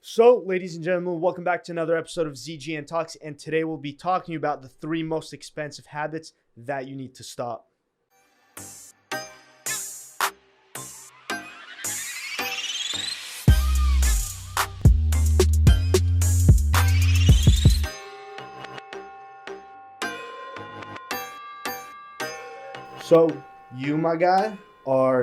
So, ladies and gentlemen, welcome back to another episode of ZGN Talks, and today we'll be talking about the 3 most expensive habits that you need to stop. So, you, my guy,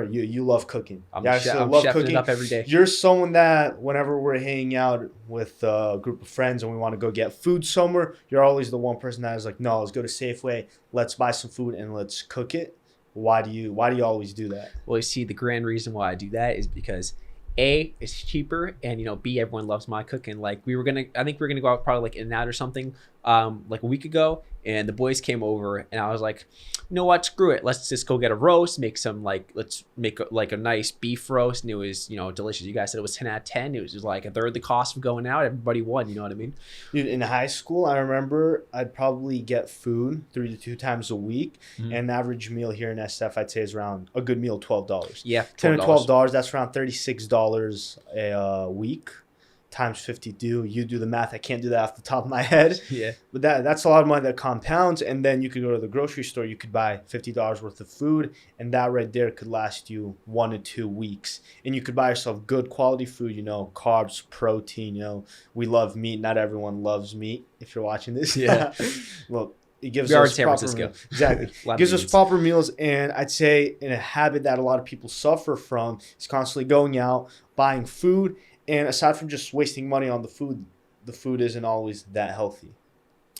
you love cooking. I'm You actually love chefing cooking. it up every day. You're someone that whenever we're hanging out with a group of friends and we want to go get food somewhere, you're always the one person that is like, no, let's go to Safeway, let's buy some food and let's cook it. Why do you always do that? Well, you see, the grand reason why I do that is because A, it's cheaper, and B, everyone loves my cooking. Like I think we were gonna go out probably like In-N-Out or something, like a week ago, and the boys came over, and I was like, you know what, screw it, let's just go get a roast, let's make a nice beef roast, and it was delicious. You guys said it was 10 out of 10. It was just like a third the cost of going out. Everybody won. You know what I mean? Dude, in high school, I remember I'd probably get food 3 to 2 times a week, and an average meal here in SF, I'd say, is around a good meal $12. Yeah, $10 to $12. That's around $36 a week times 52. You do the math. I can't do that off the top of my head. Yeah. But that's a lot of money that compounds. And then you could go to the grocery store. You could buy $50 worth of food, and that right there could last you 1 to 2 weeks. And you could buy yourself good quality food. Carbs, protein. We love meat. Not everyone loves meat. If you're watching this, Yeah. Well, it gives We are in us San proper Francisco. meals. Exactly. It Gives us proper meals, and I'd say in a habit that a lot of people suffer from is constantly going out, buying food, and aside from just wasting money on the food isn't always that healthy.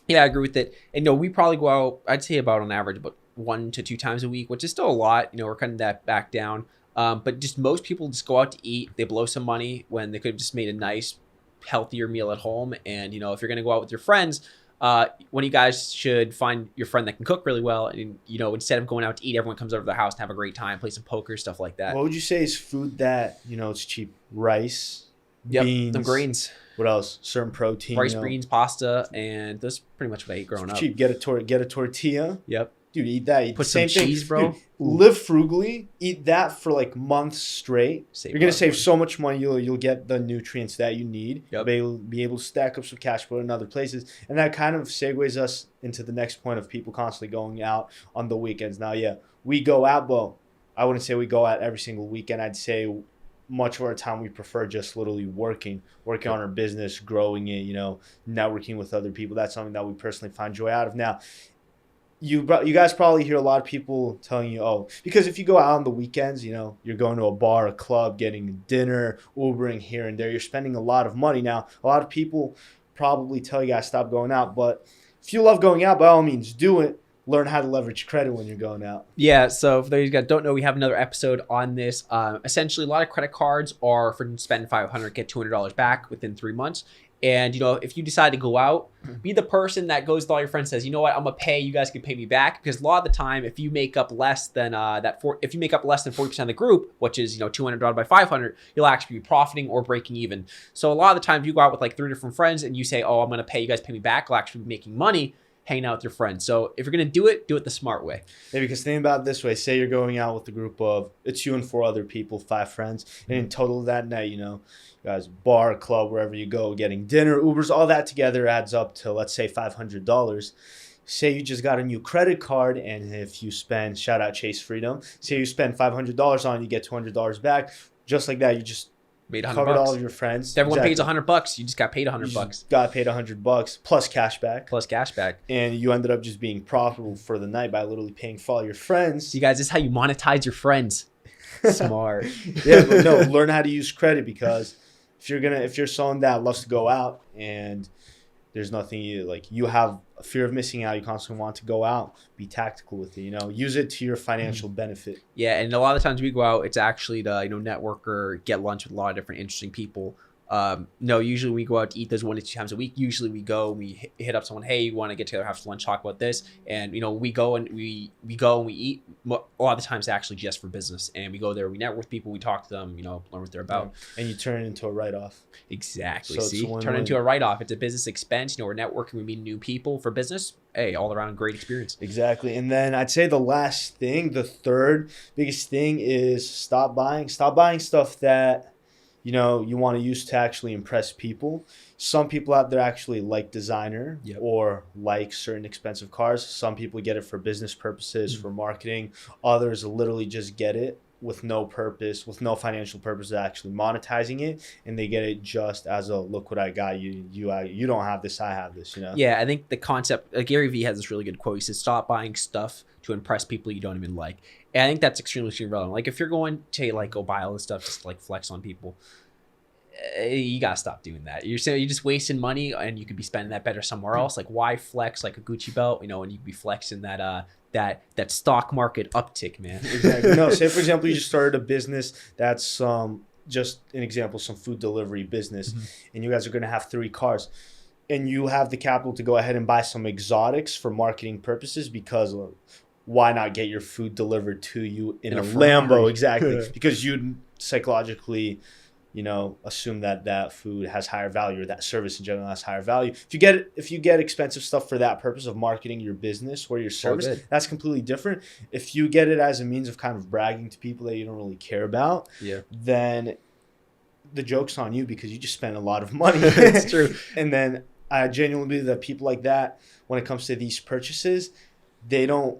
Yeah, I agree with it. And we probably go out, I'd say about on average about 1 to 2 times a week, which is still a lot. We're cutting that back down. But just most people just go out to eat. They blow some money when they could have just made a nice, healthier meal at home. And if you're gonna go out with your friends, one of you guys should find your friend that can cook really well. And instead of going out to eat, everyone comes over to their house and have a great time, play some poker, stuff like that. What would you say is food that it's cheap? Rice, Yep, beans, some grains. What else? Certain protein. Rice, beans, pasta, and that's pretty much what I ate growing up. Cheap. Get a tortilla. Yep. Dude, eat that. Put Same some thing. cheese, bro. Dude, live frugally. Eat that for like months straight. You're gonna save so much money. You'll get the nutrients that you need. Yep. Be able to stack up some cash flow in other places, and that kind of segues us into the next point of people constantly going out on the weekends. Now, yeah, we go out, but I wouldn't say we go out every single weekend. I'd say much of our time we prefer just literally working on our business, growing it. Networking with other people. That's something that we personally find joy out of. Now, you guys probably hear a lot of people telling you, oh, because if you go out on the weekends, you're going to a bar, a club, getting dinner, Ubering here and there, you're spending a lot of money. Now, a lot of people probably tell you guys stop going out, but if you love going out, by all means, do it. Learn how to leverage credit when you're going out. Yeah, so for those of you guys don't know, we have another episode on this. Essentially, a lot of credit cards are for spend $500, get $200 back within 3 months. And, if you decide to go out, be the person that goes with all your friends and says, you know what, I'm going to pay, you guys can pay me back. Because a lot of the time, if you make up less than if you make up less than 40% of the group, which is, $200 by 500, you'll actually be profiting or breaking even. So a lot of the time, if you go out with like 3 different friends and you say, oh, I'm going to pay, you guys pay me back, you'll actually be making money hanging out with your friends. So if you're going to do it the smart way. Yeah, because think about it this way. Say you're going out with a group of, it's you and 4 other people, 5 friends. And in total that night, you guys, bar, club, wherever you go, getting dinner, Ubers, all that together adds up to, let's say, $500. Say you just got a new credit card, and if you spend, shout out Chase Freedom, say you spend $500 on it, you get $200 back. Just like that, you just made $100. Covered all of your friends. If everyone pays $100, you just got paid $100. Got paid $100 plus cash back. And you ended up just being profitable for the night by literally paying for all your friends. See, guys, this is how you monetize your friends. Smart. Yeah, but no, learn how to use credit, because if you're someone that loves to go out and there's nothing you have a fear of missing out, you constantly want to go out, be tactical with it, use it to your financial benefit. Yeah, and a lot of times we go out, it's actually to network or get lunch with a lot of different interesting people. No, usually we go out to eat those 1 to 2 times a week. Usually we go and we hit up someone, hey, you want to get together, have some lunch, talk about this, and we go and we eat. A lot of the times actually just for business, and we go there, we network with people, we talk to them, learn what they're about. And you turn it into a write-off. Exactly. So turn it into a write-off. It's a business expense. We're networking, we meet new people for business. Hey, all around great experience. Exactly. And then I'd say the last thing, the third biggest thing, is stop buying stuff that you know, you want to use to actually impress people. Some people out there actually like designer or like certain expensive cars. Some people get it for business purposes, for marketing. Others literally just get it with no purpose, with no financial purpose of actually monetizing it, and they get it just as a look what I got. You don't have this, I have this, you know. Yeah, I think the concept, Gary Vee has this really good quote. He says, stop buying stuff to impress people you don't even like. And I think that's extremely relevant. Like if you're going to like go buy all this stuff just to like flex on people, you gotta stop doing that. You're just wasting money, and you could be spending that better somewhere else. Like why flex like a Gucci belt, you know, and you could be flexing that that stock market uptick, man. Exactly. No, say for example, you just started a business that's just an example, some food delivery business, and you guys are gonna have 3 cars, and you have the capital to go ahead and buy some exotics for marketing purposes because. Why not get your food delivered to you in a Lambo? Exactly, because you'd psychologically, you know, assume that that food has higher value, or that service in general has higher value. If you get expensive stuff for that purpose of marketing your business or your service, that's completely different. If you get it as a means of kind of bragging to people that you don't really care about, then the joke's on you because you just spent a lot of money. It's true. And then I genuinely believe that people like that, when it comes to these purchases, they don't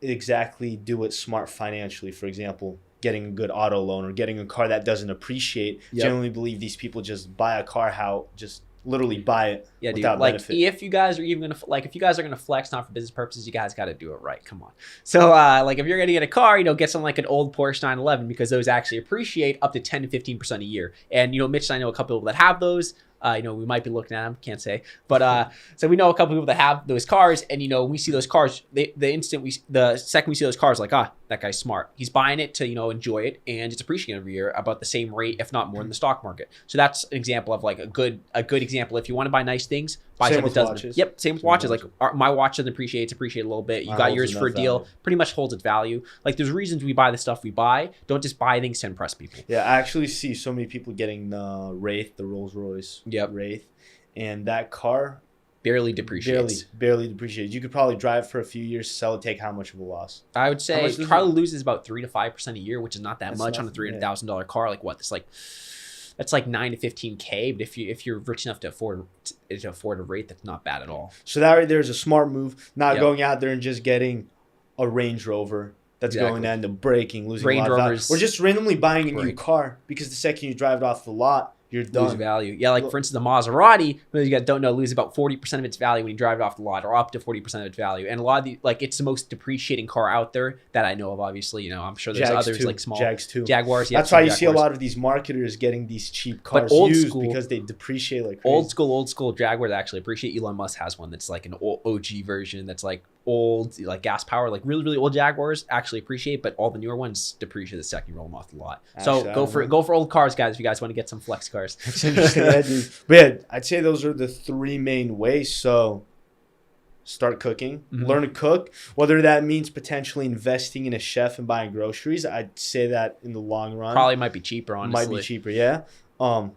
exactly do it smart financially. For example, getting a good auto loan or getting a car that doesn't appreciate. Generally believe these people just buy a car just literally buy it without benefit. If you guys are even gonna if you guys are gonna flex not for business purposes, you guys got to do it right. Come on. So like if you're gonna get a car, you know, get something like an old Porsche 911 because those actually appreciate up to 10 to 15% a year. And you know, Mitch and I know a couple people that have those. You know, we might be looking at them, can't say, but so we know a couple people that have those cars, and you know, we see those cars. The second we see those cars, like that guy's smart. He's buying it to, you know, enjoy it, and it's appreciating every year about the same rate, if not more, than the stock market. So that's an example of like a good example. If you want to buy nice things, buy something that doesn't. Watches. Yep, same with watches. Like my watch doesn't appreciate; it's appreciated a little bit. You got yours for a deal, pretty much holds its value. Like there's reasons we buy the stuff we buy. Don't just buy things to impress people. Yeah, I actually see so many people getting the Wraith, the Rolls Royce Wraith. And that car barely depreciates. Barely depreciates. You could probably drive for a few years, sell it, take how much of a loss? I would say it probably loses about 3 to 5% a year, which is not that much on a $300,000 car. Like what? That's like 9 to 15K. But if you're rich enough to afford a rate, that's not bad at all. So that right there is a smart move. Not going out there and just getting a Range Rover that's going to end up breaking, losing a lot of value, or just randomly buying a new car because the second you drive it off the lot, you're done. Lose value. Yeah, like for instance, the Maserati, you guys don't know, lose about 40% of its value when you drive it off the lot, or up to 40% of its value. And a lot of the, like, it's the most depreciating car out there that I know of, obviously. You know, I'm sure there's others like small. Jaguars. Yeah, that's why you see a lot of these marketers getting these cheap cars used because they depreciate like crazy. Old school Jaguars actually appreciate. Elon Musk has one that's like an OG version that's like old, like gas power, like really old Jaguars actually appreciate, but all the newer ones depreciate the second you roll them off the lot. Actually, so go for old cars, guys, if you guys want to get some flex cars. That's interesting. Yeah, dude. But yeah, I'd say those are the 3 main ways. So start cooking, learn to cook, whether that means potentially investing in a chef and buying groceries. I'd say that in the long run probably might be cheaper, honestly. Might be cheaper, yeah.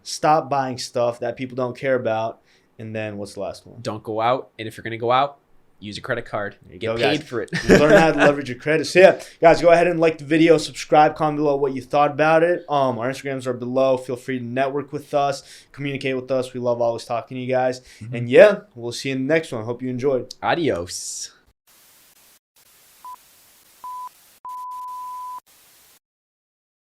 Stop buying stuff that people don't care about. And then what's the last one? Don't go out. And if you're going to go out, use a credit card. You get paid for it. Learn how to leverage your credit. So yeah, guys, go ahead and like the video, subscribe, comment below what you thought about it. Our Instagrams are below. Feel free to network with us, communicate with us. We love always talking to you guys. And yeah, we'll see you in the next one. Hope you enjoyed. Adios.